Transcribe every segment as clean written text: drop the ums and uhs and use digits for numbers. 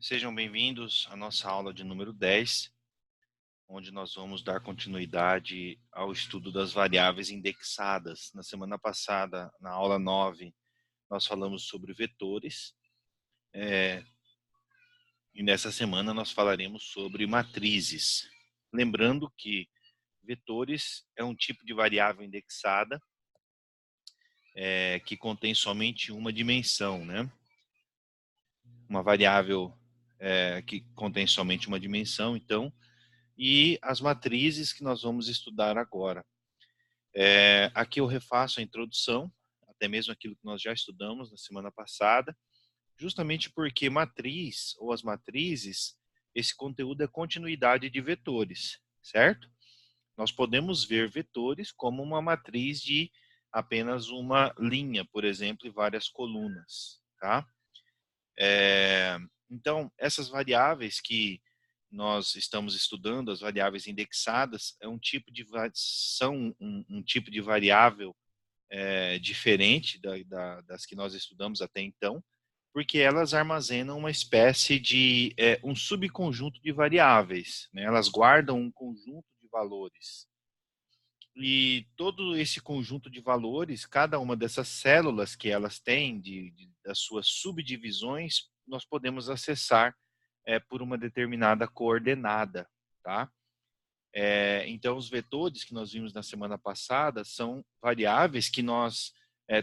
Sejam bem-vindos à nossa aula de número 10, onde nós vamos dar continuidade ao estudo das variáveis indexadas. Na semana passada, na aula 9, nós falamos sobre vetores, e nessa semana nós falaremos sobre matrizes. Lembrando que vetores é um tipo de variável indexada que contém somente uma dimensão, né? Uma variável que contém somente uma dimensão, então, e as matrizes que nós vamos estudar agora. Aqui eu refaço a introdução, até mesmo aquilo que nós já estudamos na semana passada, justamente porque matriz, ou as matrizes, esse conteúdo é continuidade de vetores, certo? Nós podemos ver vetores como uma matriz de apenas uma linha, por exemplo, e várias colunas, tá? Então, essas variáveis que nós estamos estudando, as variáveis indexadas, são um tipo de variável diferente das que nós estudamos até então, porque elas armazenam uma espécie de um subconjunto de variáveis, né? Elas guardam um conjunto de valores. E todo esse conjunto de valores, cada uma dessas células que elas têm, das suas subdivisões, nós podemos acessar por uma determinada coordenada, tá? Então, os vetores que nós vimos na semana passada são variáveis que nós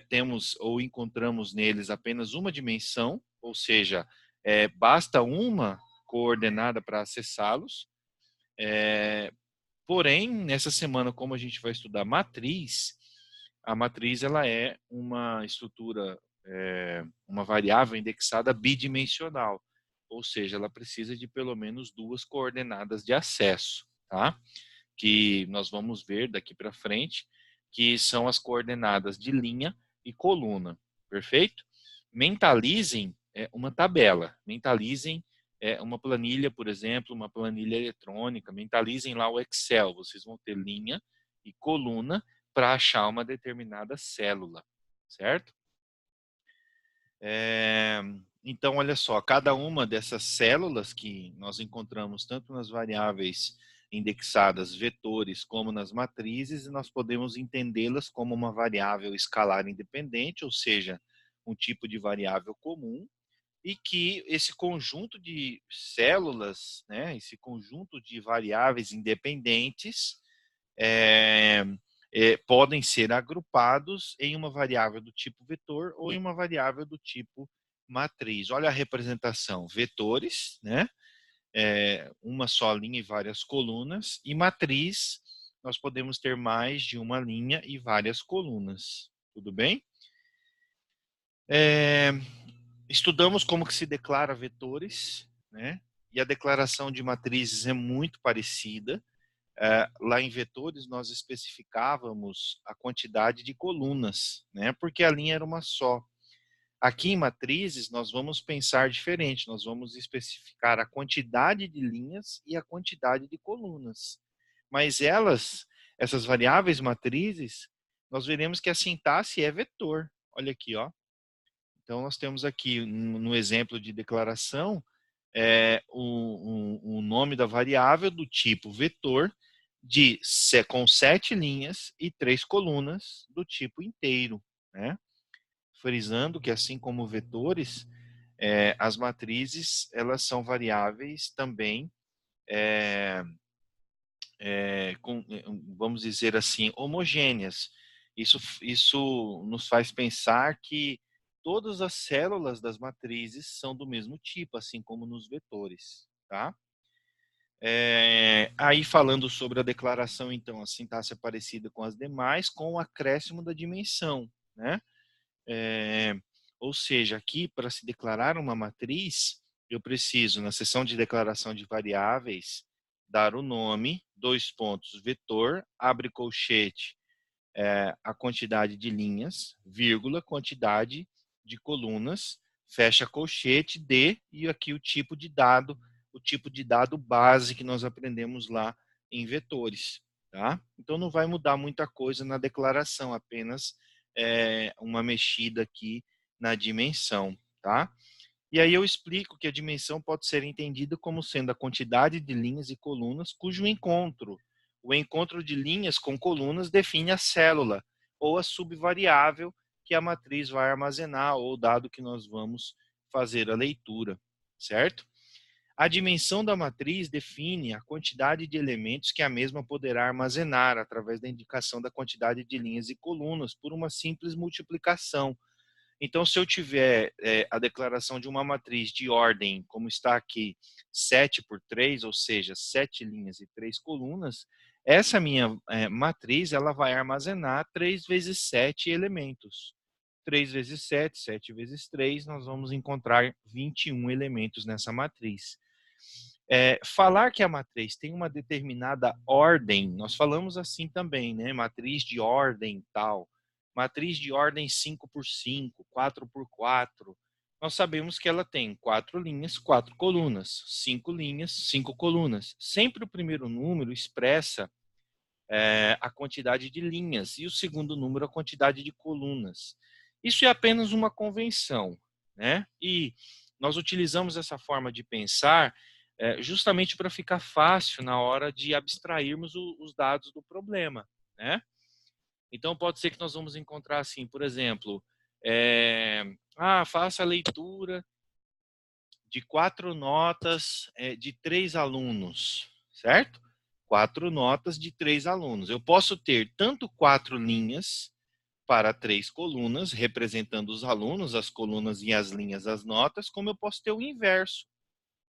temos ou encontramos neles apenas uma dimensão, ou seja, basta uma coordenada para acessá-los. Porém, nessa semana, como a gente vai estudar matriz, a matriz ela é uma estrutura, uma variável indexada bidimensional, ou seja, ela precisa de pelo menos duas coordenadas de acesso, tá? Que nós vamos ver daqui para frente, que são as coordenadas de linha e coluna, perfeito? Mentalizem uma tabela, mentalizem uma planilha, por exemplo, uma planilha eletrônica, mentalizem lá o Excel, vocês vão ter linha e coluna para achar uma determinada célula, certo? Então, olha só, cada uma dessas células que nós encontramos tanto nas variáveis indexadas vetores como nas matrizes, nós podemos entendê-las como uma variável escalar independente, ou seja, um tipo de variável comum, e que esse conjunto de células, né, esse conjunto de variáveis independentes, podem ser agrupados em uma variável do tipo vetor ou em uma variável do tipo matriz. Olha a representação: vetores, né? Uma só linha e várias colunas, e matriz, nós podemos ter mais de uma linha e várias colunas. Tudo bem? Estudamos como que se declara vetores, né? E a declaração de matrizes é muito parecida. Lá em vetores nós especificávamos a quantidade de colunas, né? Porque a linha era uma só. Aqui em matrizes nós vamos pensar diferente, nós vamos especificar a quantidade de linhas e a quantidade de colunas. Mas essas variáveis matrizes, nós veremos que a sintaxe é vetor. Olha aqui, ó. Então nós temos aqui no exemplo de declaração o nome da variável do tipo vetor com 7 linhas e 3 colunas do tipo inteiro, né? Frisando que assim como vetores, as matrizes elas são variáveis também vamos dizer assim, homogêneas. Isso nos faz pensar que todas as células das matrizes são do mesmo tipo, assim como nos vetores, tá? Aí falando sobre a declaração, então, a sintaxe é parecida com as demais, com o acréscimo da dimensão, né? Ou seja, aqui, para se declarar uma matriz, eu preciso, na seção de declaração de variáveis, dar o nome, dois pontos, vetor, abre colchete, a quantidade de linhas, vírgula, quantidade de colunas, fecha colchete, e aqui o tipo de dado base que nós aprendemos lá em vetores, tá? Então não vai mudar muita coisa na declaração, apenas uma mexida aqui na dimensão, tá? E aí eu explico que a dimensão pode ser entendida como sendo a quantidade de linhas e colunas cujo encontro, o encontro de linhas com colunas define a célula ou a subvariável que a matriz vai armazenar ou o dado que nós vamos fazer a leitura, certo? A dimensão da matriz define a quantidade de elementos que a mesma poderá armazenar através da indicação da quantidade de linhas e colunas por uma simples multiplicação. Então, se eu tiver a declaração de uma matriz de ordem, como está aqui, 7 por 3, ou seja, 7 linhas e 3 colunas, essa minha matriz ela vai armazenar 3 vezes 7 elementos. 3 vezes 7, 7 vezes 3, nós vamos encontrar 21 elementos nessa matriz. Falar que a matriz tem uma determinada ordem, nós falamos assim também, né? Matriz de ordem tal, matriz de ordem 5 por 5, 4 por 4. Nós sabemos que ela tem 4 linhas, 4 colunas, 5 linhas, 5 colunas. Sempre o primeiro número expressa a quantidade de linhas e o segundo número a quantidade de colunas. Isso é apenas uma convenção, né? E nós utilizamos essa forma de pensar justamente para ficar fácil na hora de abstrairmos os dados do problema, né? Então pode ser que nós vamos encontrar assim, por exemplo, faça a leitura de 4 notas de 3 alunos, certo? 4 notas de 3 alunos. Eu posso ter tanto 4 linhas para 3 colunas, representando os alunos, as colunas e as linhas, as notas, como eu posso ter o inverso,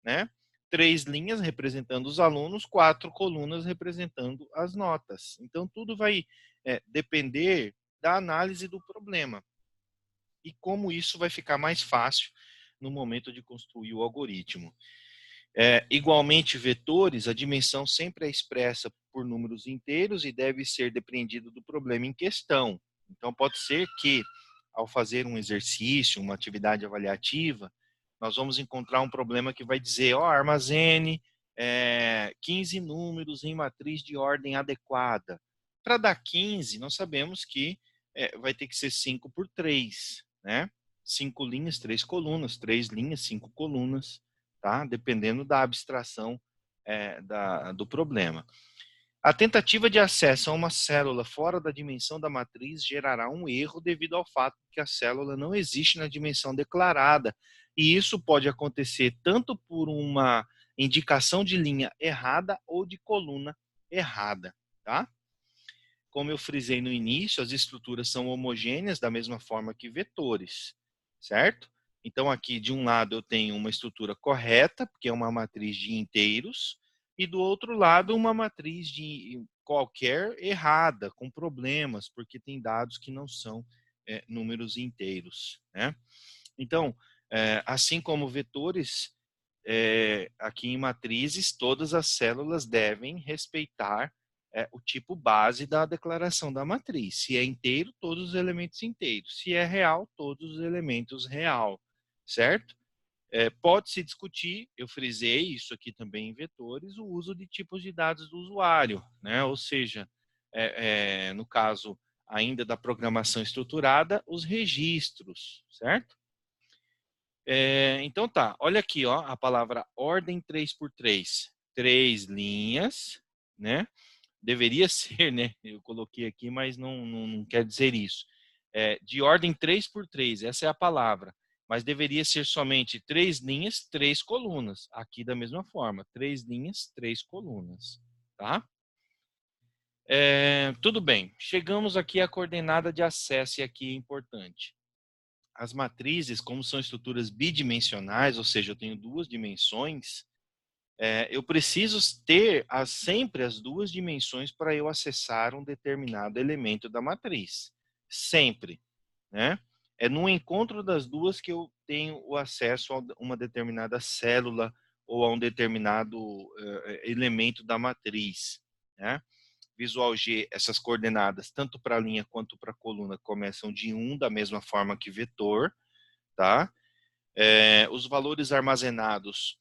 né? 3 linhas representando os alunos, 4 colunas representando as notas. Então, tudo vai depender da análise do problema e como isso vai ficar mais fácil no momento de construir o algoritmo. Igualmente, vetores, a dimensão sempre é expressa por números inteiros e deve ser depreendido do problema em questão. Então, pode ser que, ao fazer um exercício, uma atividade avaliativa, nós vamos encontrar um problema que vai dizer, armazene 15 números em matriz de ordem adequada. Para dar 15, nós sabemos que vai ter que ser 5 por 3, né? 5 linhas, 3 colunas, 3 linhas, 5 colunas, tá? Dependendo da abstração do problema. A tentativa de acesso a uma célula fora da dimensão da matriz gerará um erro devido ao fato de que a célula não existe na dimensão declarada. E isso pode acontecer tanto por uma indicação de linha errada ou de coluna errada, tá? Como eu frisei no início, as estruturas são homogêneas da mesma forma que vetores, certo? Então, aqui, de um lado, eu tenho uma estrutura correta, porque é uma matriz de inteiros, e do outro lado, uma matriz de qualquer errada, com problemas, porque tem dados que não são números inteiros, né? Então, assim como vetores, aqui em matrizes, todas as células devem respeitar o tipo base da declaração da matriz. Se é inteiro, todos os elementos inteiros. Se é real, todos os elementos real, certo? Pode-se discutir, eu frisei isso aqui também em vetores, o uso de tipos de dados do usuário, né? Ou seja, no caso ainda da programação estruturada, os registros, certo? Então tá, olha aqui, ó, a palavra ordem 3 por 3. 3 linhas, né? Deveria ser, né? Eu coloquei aqui, mas não quer dizer isso. De ordem 3 por 3, essa é a palavra. Mas deveria ser somente 3 linhas, 3 colunas. Aqui da mesma forma, 3 linhas, 3 colunas, tá? Tudo bem, chegamos aqui à coordenada de acesso e aqui é importante. As matrizes, como são estruturas bidimensionais, ou seja, eu tenho 2 dimensões, eu preciso ter sempre as 2 dimensões para eu acessar um determinado elemento da matriz. Sempre, né? É no encontro das 2 que eu tenho o acesso a uma determinada célula ou a um determinado elemento da matriz, né? Visual G, essas coordenadas, tanto para a linha quanto para a coluna, começam de 1, da mesma forma que vetor, tá? Os valores armazenados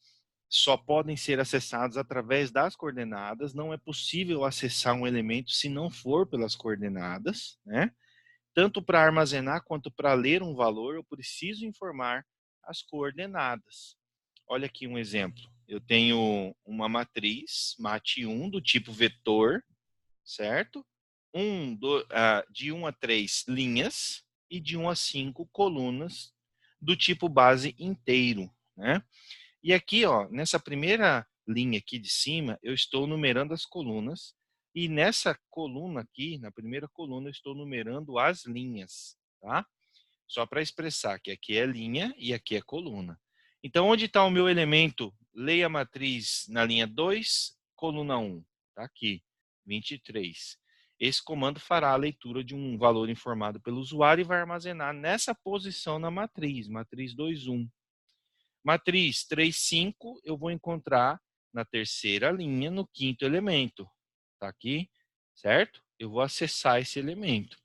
só podem ser acessados através das coordenadas, não é possível acessar um elemento se não for pelas coordenadas, né? Tanto para armazenar quanto para ler um valor, eu preciso informar as coordenadas. Olha aqui um exemplo. Eu tenho uma matriz, MAT1, do tipo vetor, certo? De 1 a 3 linhas e de 1 a 5 colunas do tipo base inteiro, né? E aqui, ó, nessa primeira linha aqui de cima, eu estou numerando as colunas. E nessa coluna aqui, na primeira coluna, eu estou numerando as linhas, tá? Só para expressar que aqui é linha e aqui é coluna. Então, onde está o meu elemento? Leia a matriz na linha 2, coluna 1. Está aqui, 23. Esse comando fará a leitura de um valor informado pelo usuário e vai armazenar nessa posição na matriz, matriz 2.1. Matriz 3.5, eu vou encontrar na terceira linha, no quinto elemento. Está aqui, certo? Eu vou acessar esse elemento.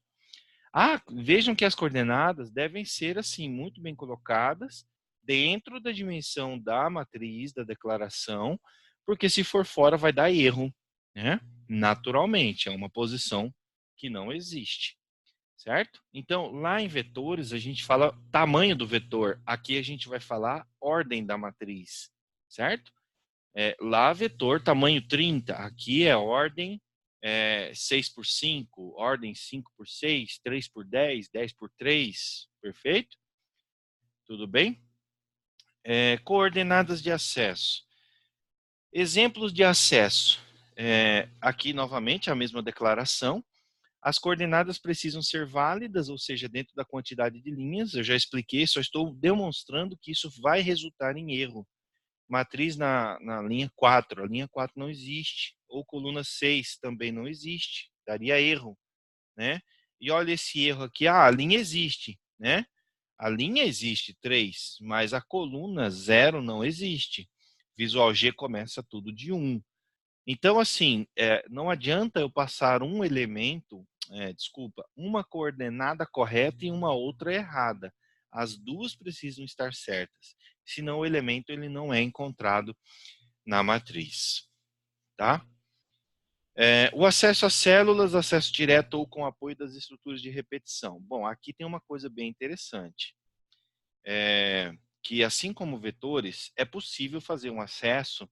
Vejam que as coordenadas devem ser assim, muito bem colocadas, dentro da dimensão da matriz, da declaração, porque se for fora vai dar erro, né? Naturalmente, é uma posição que não existe, certo? Então, lá em vetores, a gente fala tamanho do vetor, aqui a gente vai falar ordem da matriz, certo? Lá, vetor, tamanho 30, aqui é ordem 6 por 5, ordem 5 por 6, 3 por 10, 10 por 3, perfeito? Tudo bem? Coordenadas de acesso. Exemplos de acesso. Aqui, novamente, a mesma declaração. As coordenadas precisam ser válidas, ou seja, dentro da quantidade de linhas. Eu já expliquei, só estou demonstrando que isso vai resultar em erro. Matriz na linha 4, a linha 4 não existe. Ou coluna 6 também não existe, daria erro, né? E olha esse erro aqui, a linha existe, né? A linha existe 3, mas a coluna 0 não existe. Visual G começa tudo de 1. Então, assim, não adianta eu passar um elemento, uma coordenada correta e uma outra errada. As duas precisam estar certas, senão o elemento ele não é encontrado na matriz, tá? O acesso às células, acesso direto ou com apoio das estruturas de repetição. Bom, aqui tem uma coisa bem interessante, que assim como vetores, é possível fazer um acesso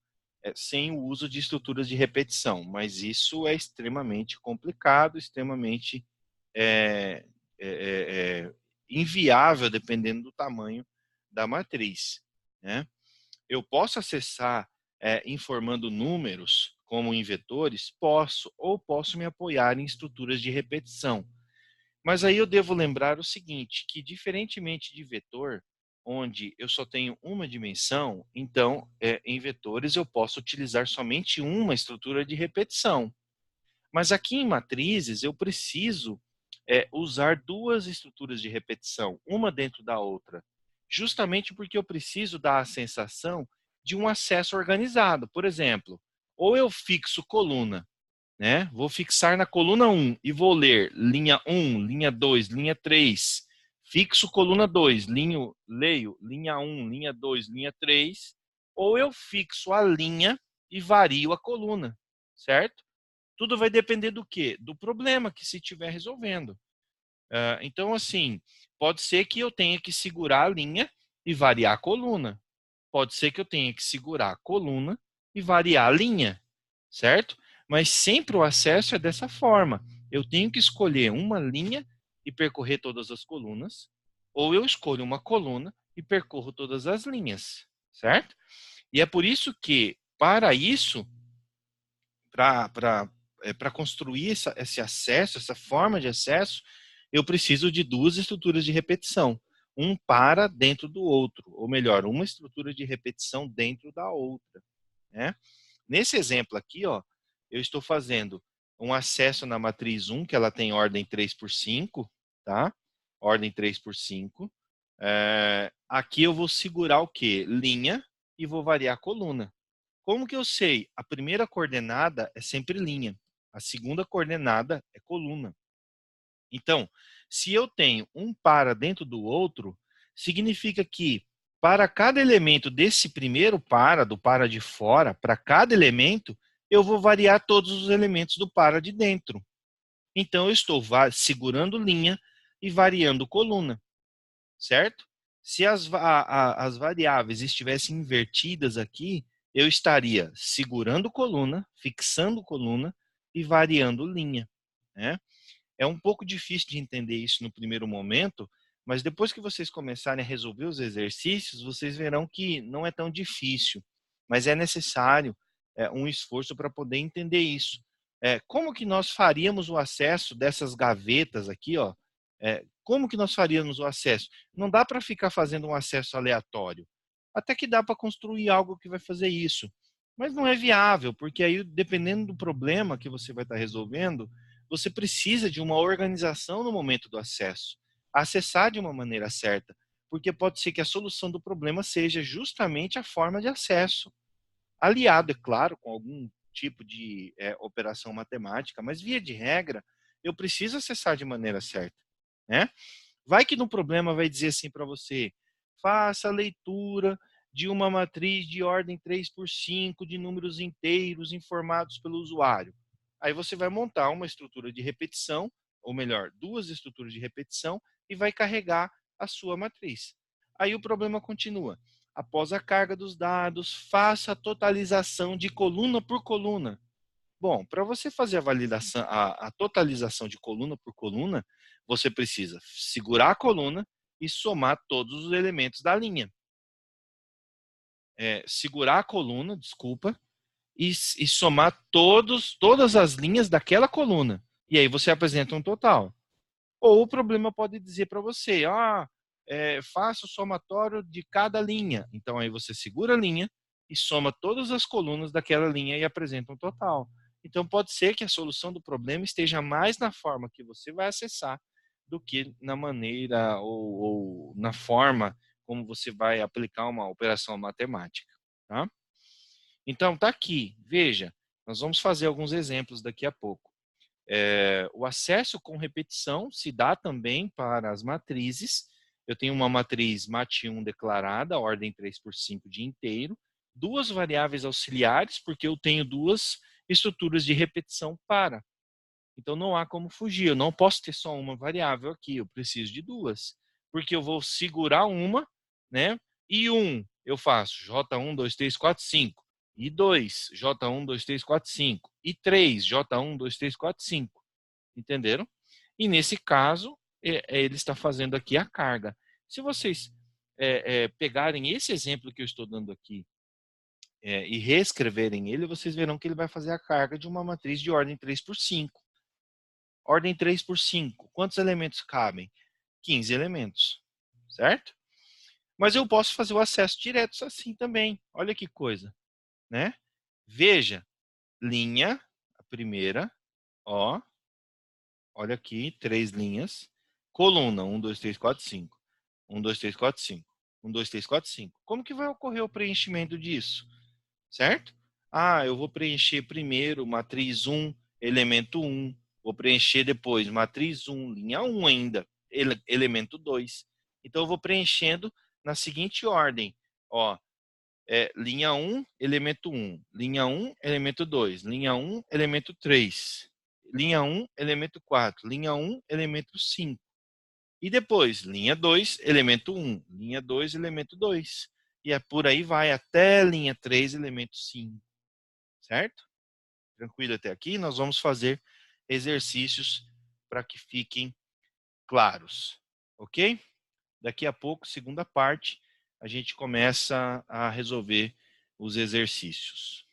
sem o uso de estruturas de repetição, mas isso é extremamente complicado, extremamente inviável, dependendo do tamanho da matriz, né? Eu posso acessar informando números, como em vetores? Posso, ou posso me apoiar em estruturas de repetição. Mas aí eu devo lembrar o seguinte, que diferentemente de vetor, onde eu só tenho uma dimensão, então, em vetores eu posso utilizar somente uma estrutura de repetição. Mas aqui em matrizes eu preciso usar duas estruturas de repetição, uma dentro da outra, justamente porque eu preciso dar a sensação de um acesso organizado. Por exemplo, ou eu fixo coluna, né? Vou fixar na coluna 1 e vou ler linha 1, linha 2, linha 3, fixo coluna 2, leio linha 1, linha 2, linha 3, ou eu fixo a linha e vario a coluna, certo? Tudo vai depender do quê? Do problema que se estiver resolvendo. Então, assim, pode ser que eu tenha que segurar a linha e variar a coluna. Pode ser que eu tenha que segurar a coluna e variar a linha, certo? Mas sempre o acesso é dessa forma. Eu tenho que escolher uma linha e percorrer todas as colunas, ou eu escolho uma coluna e percorro todas as linhas, certo? E é por isso que, para isso, para construir esse acesso, essa forma de acesso, eu preciso de duas estruturas de repetição. Um para dentro do outro, ou melhor, uma estrutura de repetição dentro da outra, né? Nesse exemplo aqui, ó, eu estou fazendo um acesso na matriz 1, que ela tem ordem 3 por 5, tá? Ordem 3 por 5. Aqui eu vou segurar o quê? Linha e vou variar a coluna. Como que eu sei? A primeira coordenada é sempre linha. A segunda coordenada é coluna. Então, se eu tenho um para dentro do outro, significa que para cada elemento desse primeiro para, do para de fora, para cada elemento, eu vou variar todos os elementos do para de dentro. Então, eu estou segurando linha e variando coluna, certo? Se as variáveis estivessem invertidas aqui, eu estaria segurando coluna, fixando coluna e variando linha, né? É um pouco difícil de entender isso no primeiro momento, mas depois que vocês começarem a resolver os exercícios, vocês verão que não é tão difícil, mas é necessário um esforço para poder entender isso. Como que nós faríamos o acesso dessas gavetas aqui, ó? Como que nós faríamos o acesso? Não dá para ficar fazendo um acesso aleatório. Até que dá para construir algo que vai fazer isso, mas não é viável, porque aí, dependendo do problema que você vai estar resolvendo, você precisa de uma organização no momento do acesso. Acessar de uma maneira certa, porque pode ser que a solução do problema seja justamente a forma de acesso. Aliado, é claro, com algum tipo de operação matemática, mas via de regra, eu preciso acessar de maneira certa, né? Vai que no problema vai dizer assim para você, faça a leitura de uma matriz de ordem 3 por 5 de números inteiros informados pelo usuário. Aí você vai montar uma estrutura de repetição, ou melhor, duas estruturas de repetição, e vai carregar a sua matriz. Aí o problema continua. Após a carga dos dados, faça a totalização de coluna por coluna. Bom, para você fazer a validação, a totalização de coluna por coluna, você precisa segurar a coluna e somar todos os elementos da linha. Segurar a coluna, desculpa, e somar todas as linhas daquela coluna. E aí você apresenta um total. Ou o problema pode dizer para você, faça o somatório de cada linha. Então aí você segura a linha e soma todas as colunas daquela linha e apresenta um total. Então pode ser que a solução do problema esteja mais na forma que você vai acessar do que na maneira ou na forma como você vai aplicar uma operação matemática. Tá? Então tá aqui, veja, nós vamos fazer alguns exemplos daqui a pouco. O acesso com repetição se dá também para as matrizes. Eu tenho uma matriz MAT1 declarada, ordem 3 por 5 de inteiro, duas variáveis auxiliares, porque eu tenho duas estruturas de repetição para. Então não há como fugir, eu não posso ter só uma variável aqui, eu preciso de duas, porque eu vou segurar uma, né? E eu faço J1, 2, 3, 4, 5. E 2, J1, 2, 3, 4, 5. E 3, J1, 2, 3, 4, 5. Entenderam? E nesse caso, ele está fazendo aqui a carga. Se vocês pegarem esse exemplo que eu estou dando aqui e reescreverem ele, vocês verão que ele vai fazer a carga de uma matriz de ordem 3 por 5. Ordem 3 por 5. Quantos elementos cabem? 15 elementos, certo? Mas eu posso fazer o acesso direto assim também. Olha que coisa, né? Veja, linha, a primeira, ó, olha aqui, 3 linhas. Coluna, 1, 2, 3, 4, 5. 1, 2, 3, 4, 5. 1, 2, 3, 4, 5. Como que vai ocorrer o preenchimento disso? Certo? Eu vou preencher primeiro matriz 1, elemento 1. Vou preencher depois matriz 1, linha 1 ainda, elemento 2. Então, eu vou preenchendo na seguinte ordem. Ó, linha 1, elemento 1. Linha 1, elemento 2. Linha 1, elemento 3. Linha 1, elemento 4. Linha 1, elemento 5. E depois, linha 2, elemento 1. Linha 2, elemento 2. E por aí vai até linha 3, elemento 5. Certo? Tranquilo até aqui? Nós vamos fazer exercícios para que fiquem claros. Ok? Daqui a pouco, segunda parte, a gente começa a resolver os exercícios.